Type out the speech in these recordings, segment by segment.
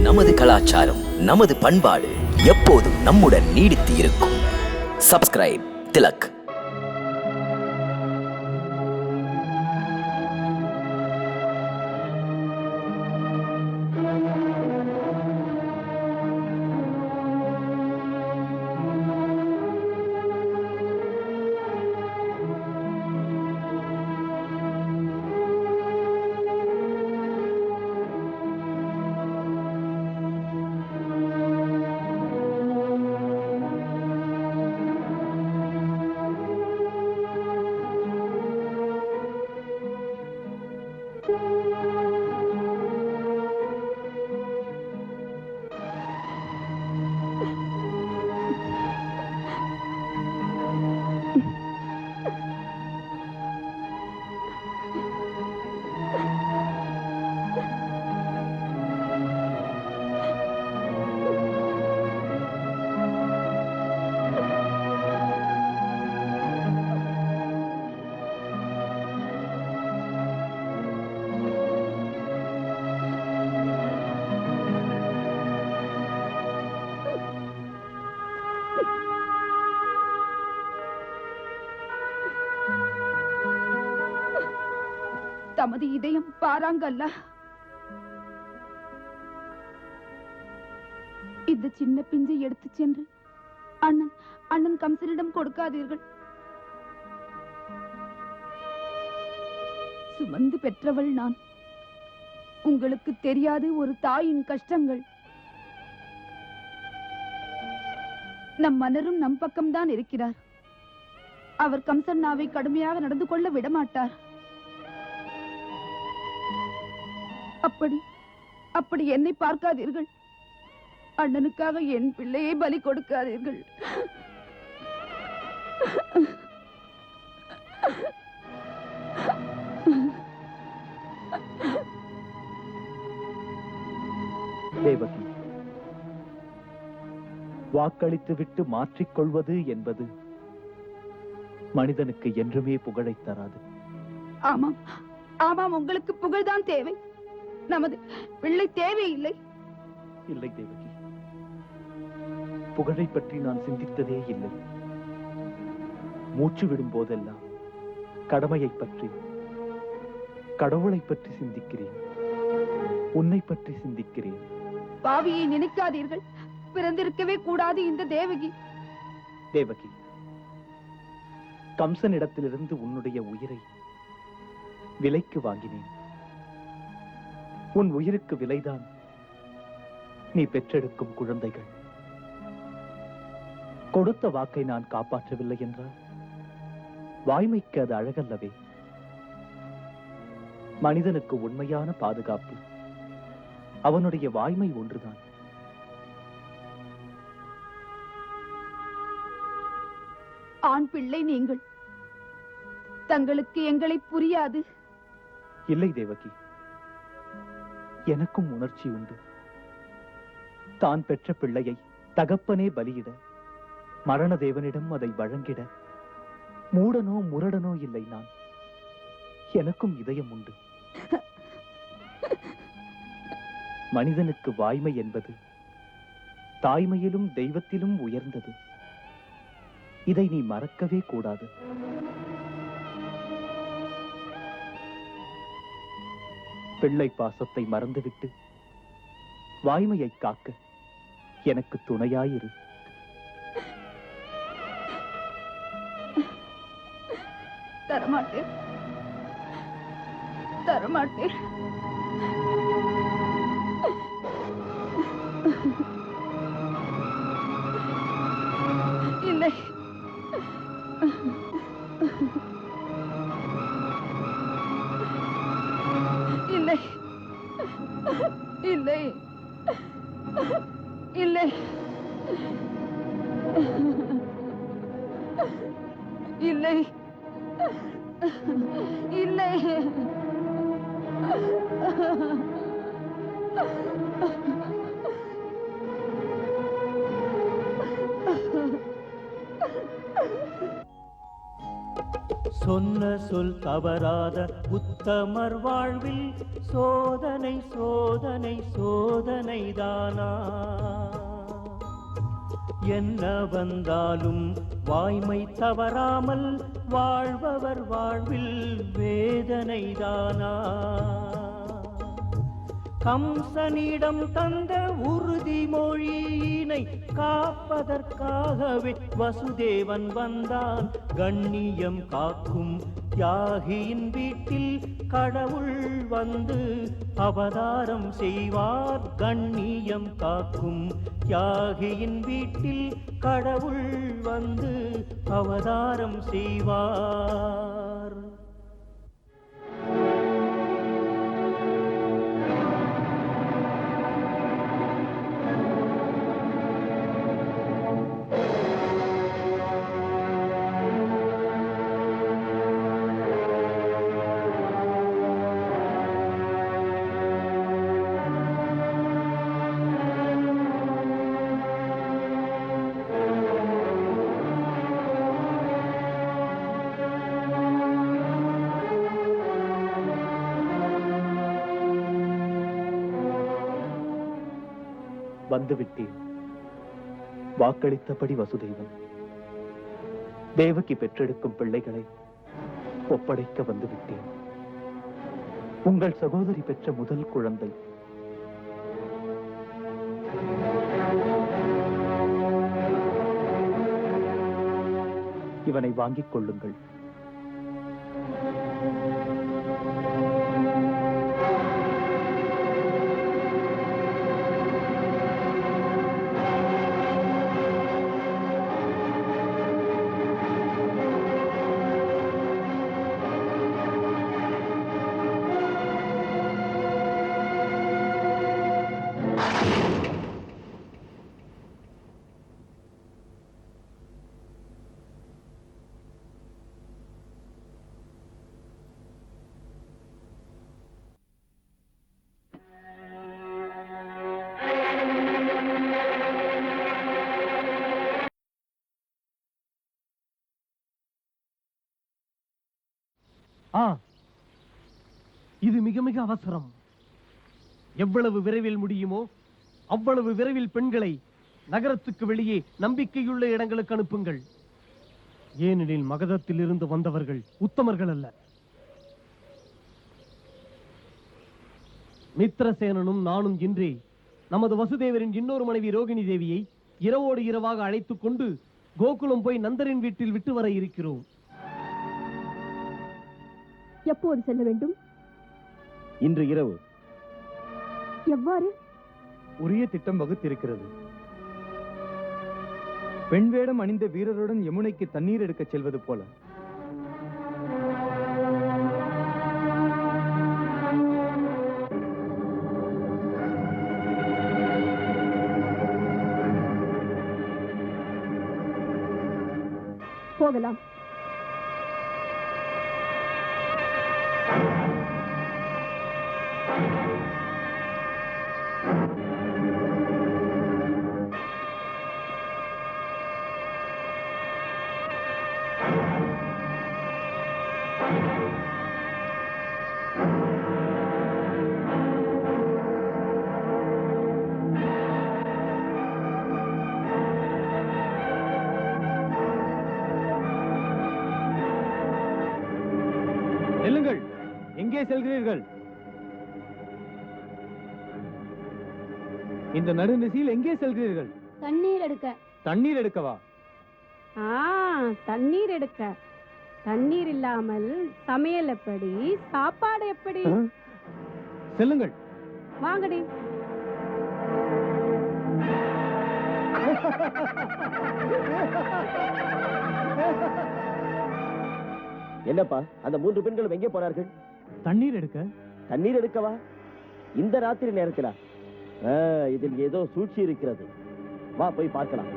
நமது கலாச்சாரம், நமது பண்பாடு எப்போதும் நம்முடன் நீடித்து இருக்கும். சப்ஸ்கிரைப் திலக். தமது இதயம் பாராங்கல்ல. இந்த சின்ன பிஞ்சை எடுத்து சென்று அண்ணன் கம்சனிடம் கொடுக்காதீர்கள். சுமந்து பெற்றவள் நான். உங்களுக்கு தெரியாது ஒரு தாயின் கஷ்டங்கள். நம் மன்னரும் நம் பக்கம்தான் இருக்கிறார். அவர் கம்சன்னாவை கடுமையாக நடந்து கொள்ள விடமாட்டார். அப்படி என்னை பார்க்காதீர்கள். அண்ணனுக்காக என் பிள்ளையை பலி கொடுக்காதீர்கள். தேவகி, வாக்களித்து விட்டு மாற்றிக்கொள்வது என்பது மனிதனுக்கு என்றுமே புகழை தராது. ஆமாம் ஆமாம், உங்களுக்கு புகழ்தான் தேவை. நமது பிள்ளை தேவையில்லை. இல்லை தேவகி, புகழை பற்றி நான் சிந்தித்ததே இல்லை. மூச்சு விடும் போதெல்லாம் கடமையை பற்றி, கடவுளை பற்றி சிந்திக்கிறேன். உன்னை பற்றி சிந்திக்கிறேன். பாவியை நினைக்காதீர்கள். பிறந்திருக்கவே கூடாது இந்த தேவகி. தேவகி, கம்சனிடத்திலிருந்து உன்னுடைய உயிரை விலைக்கு வாங்கினேன். உன் உயிருக்கு விலைதான் நீ பெற்றெடுக்கும் குழந்தைகள். கொடுத்த வாக்கை நான் காப்பாற்றவில்லை என்றால் வாய்மைக்கு அது அழகல்லவே. மனிதனுக்கு உண்மையான பாதுகாப்பு அவனுடைய வாய்மை ஒன்றுதான். ஆண் பிள்ளை நீங்கள். தங்களுக்கு எங்களை புரியாது. இல்லை தேவகி, எனக்கும் உணர்ச்சி உண்டு. தான் பெற்ற பிள்ளையை தகப்பனே பலியிட, மரண தேவனிடம் அதை வழங்கிட மூடனோ முரடனோ இல்லை நான். எனக்கும் இதயம் உண்டு. மனிதனுக்கு வாய்மை என்பது தாய்மையிலும் தெய்வத்திலும் உயர்ந்தது. இதை நீ மறக்கவே கூடாது. பிள்ளை பாசத்தை மறந்துவிட்டு வாய்மையை காக்க எனக்கு துணையாயிரு. தரமாட்டேன், தரமாட்டேன். இல்லை, இல்லை, இல்லை, இல்லை, இல்லை, இல்லை. சொன்ன சொல் தவறாத உத்தமர் வாழ்வில் சோதனை சோதனை சோதனைதானா? என்ன வந்தாலும் வாய்மை தவறாமல் வாழ்பவர் வாழ்வில் வேதனைதானா? கம்சனிடம் தந்த உறுதிமொழியினை காப்பதற்காகவே வசுதேவன் வந்தான். கண்ணியம் காக்கும் தியாகியின் வீட்டில் கடவுள் வந்து அவதாரம் செய்வார். கண்ணியம் காக்கும் தியாகியின் வீட்டில் கடவுள் வந்து அவதாரம் செய்வார். வந்துவிட்டேன். வாக்களித்தபடி வசுதேவன் தேவகி பெற்றெடுக்கும் பிள்ளைகளை ஒப்படைக்க வந்துவிட்டேன். உங்கள் சகோதரி பெற்ற முதல் குழந்தை. இவனை வாங்கிக் கொள்ளுங்கள். இது மிக மிக அவசரம். எவ்வளவு விரைவில் முடியுமோ அவ்வளவு விரைவில் பெண்களை நகரத்துக்கு வெளியே நம்பிக்கையுள்ள இடங்களுக்கு அனுப்புங்கள். ஏனெனில் மகதத்தில் இருந்து வந்தவர்கள் உத்தமர்கள் அல்ல. மித்திரசேனனும் நானும் இன்றே நமது வசுதேவரின் இன்னொரு மனைவி ரோகிணி தேவியை இரவோடு இரவாக அழைத்துக் கொண்டு கோகுலம் போய் நந்தரின் வீட்டில் விட்டு வர இருக்கிறோம். எப்போது செல்ல வேண்டும்? இன்று இரவு. எவ்வாறு? உரிய திட்டம் வகுத்திருக்கிறது. பெண் வேடம் அணிந்த வீரருடன் யமுனைக்கு தண்ணீர் எடுக்க செல்வது போல. போகலாம். செல்லுங்கள். எங்கே செல்கிறீர்கள்? இந்த நடுநிசையில் எங்கே செல்கிறீர்கள்? தண்ணீர் எடுக்க. தண்ணீர் எடுக்கவா? தண்ணீர் எடுக்க. தண்ணீர் இல்லாமல் சமையல் எப்படி, சாப்பாடு எப்படி? செல்லுங்கள். வாங்கடி. என்னப்பா அந்த 3 பெண்களும் எங்கே போனார்கள்? தண்ணீர் எடுக்க. தண்ணீர் எடுக்கவா? இந்த ராத்திரி நேரத்திலா? இதில் ஏதோ சூழ்ச்சி இருக்கிறது. வா போய் பார்க்கலாம்.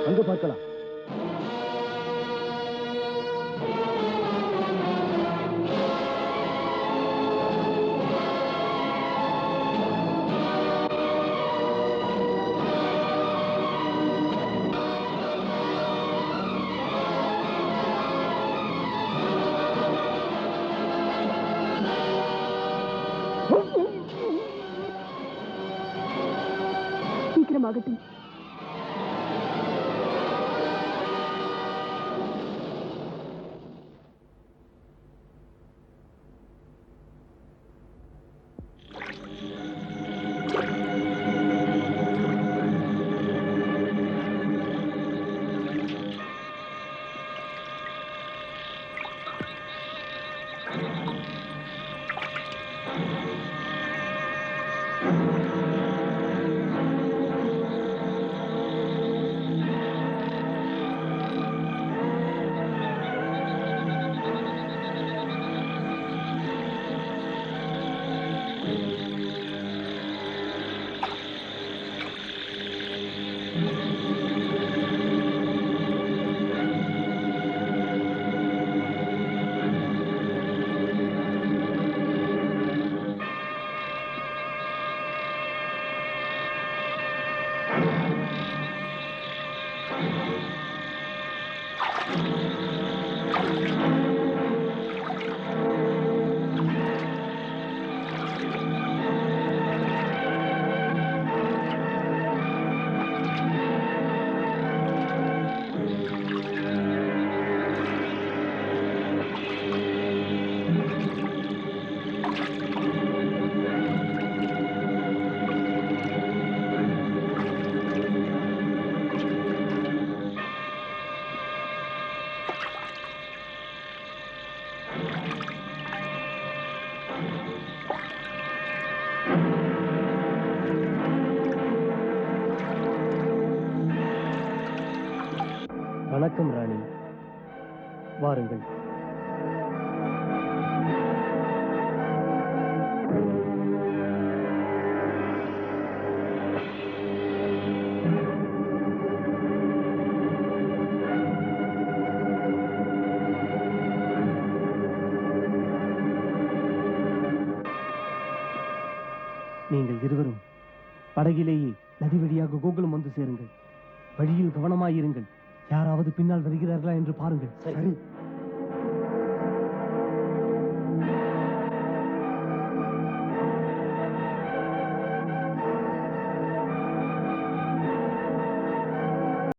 அங்க பார்க்கலாம். நிச்சயமாகட்டும். வணக்கம் ராணி, வாருங்கள். நீங்கள் இருவரும் படகிலேயே நதி வழியாக கோகுலம் வந்து சேருங்கள். வழியில் கவனமாயிருங்கள். யாராவது பின்னால் வருகிறார்களா என்று பாருங்கள். சரி.